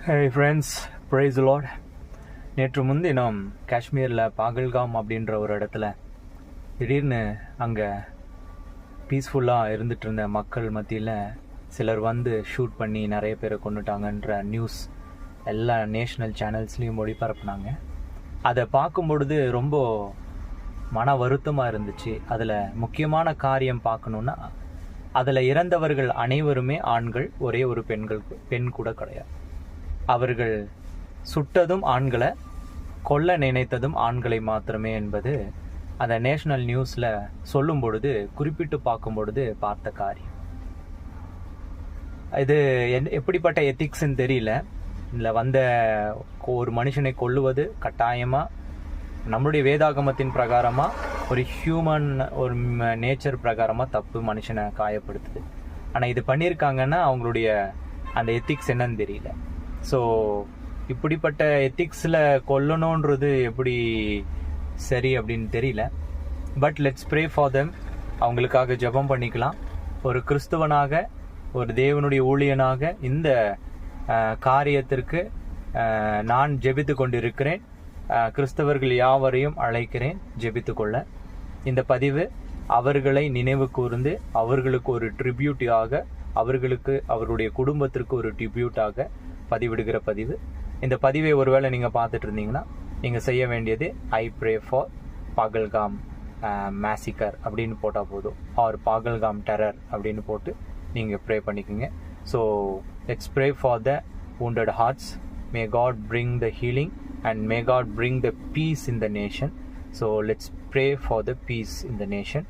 Hey friends, price Lord. நேற்று முன்தினம் காஷ்மீரில் பாகல்காம் அப்படின்ற ஒரு இடத்துல திடீர்னு அங்கே பீஸ்ஃபுல்லாக இருந்துகிட்டு இருந்த மக்கள் மத்தியில் சிலர் வந்து ஷூட் பண்ணி நிறைய பேரை கொண்டுட்டாங்கன்ற நியூஸ் எல்லா நேஷ்னல் சேனல்ஸ்லேயும் ஒளிபரப்புனாங்க. அதை பார்க்கும் பொழுது ரொம்ப மன வருத்தமாக இருந்துச்சு. அதில் முக்கியமான காரியம் பார்க்கணுன்னா, அதில் இறந்தவர்கள் அனைவருமே ஆண்கள், ஒரே ஒரு பெண் கூட கிடையாது. அவர்கள் சுட்டதும் ஆண்களை, கொல்ல நினைத்ததும் ஆண்களை மாத்திரமே என்பது அந்த நேஷனல் நியூஸில் சொல்லும் பொழுது, குறிப்பிட்டு பார்க்கும் பொழுது பார்த்த காரியம். இது எப்படிப்பட்ட எத்திக்ஸ்ன்னு தெரியல. இதில் வந்த ஒரு மனுஷனை கொல்லுவது கட்டாயமாக நம்மளுடைய வேதாகமத்தின் பிரகாரமாக, ஒரு ஹியூமன் ஒரு நேச்சர் பிரகாரமாக தப்பு, மனுஷனை காயப்படுத்துது. ஆனால் இது பண்ணியிருக்காங்கன்னா அவங்களுடைய அந்த எத்திக்ஸ் என்னன்னு தெரியல. ஸோ இப்படிப்பட்ட எத்திக்ஸில் கொல்லணுன்றது எப்படி சரி அப்படின்னு தெரியல. But let's pray for them. அவங்களுக்காக ஜெபம் பண்ணிக்கலாம். ஒரு கிறிஸ்துவனாக, ஒரு தேவனுடைய ஊழியனாக இந்த காரியத்திற்கு நான் ஜெபித்து கொண்டிருக்கிறேன். கிறிஸ்தவர்கள் யாவரையும் அழைக்கிறேன் ஜெபித்து கொள்ள. இந்த பதிவு அவர்களை நினைவு கூர்ந்து அவர்களுக்கு ஒரு ட்ரிபியூட்டாக, அவர்களுக்கு அவருடைய குடும்பத்திற்கு ஒரு ட்ரிபியூட்டாக பதிவிடுகிற பதிவு. இந்த பதிவை ஒருவேளை நீங்கள் பார்த்துட்டு இருந்தீங்கன்னா, நீங்கள் செய்ய வேண்டியது ஐ ப்ரே ஃபார் பாகல்காம் மேசிக்கர் அப்படின்னு போட்டால் போதும், ஆர் பாகல்காம் டெரர் அப்படின்னு போட்டு நீங்கள் ப்ரே பண்ணிக்கோங்க. So let's pray for the wounded hearts. May God bring the healing and may God bring the peace in the nation. So let's pray for the peace in the nation.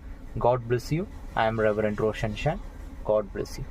God bless you. I am Reverend Roshan Shan. God bless you.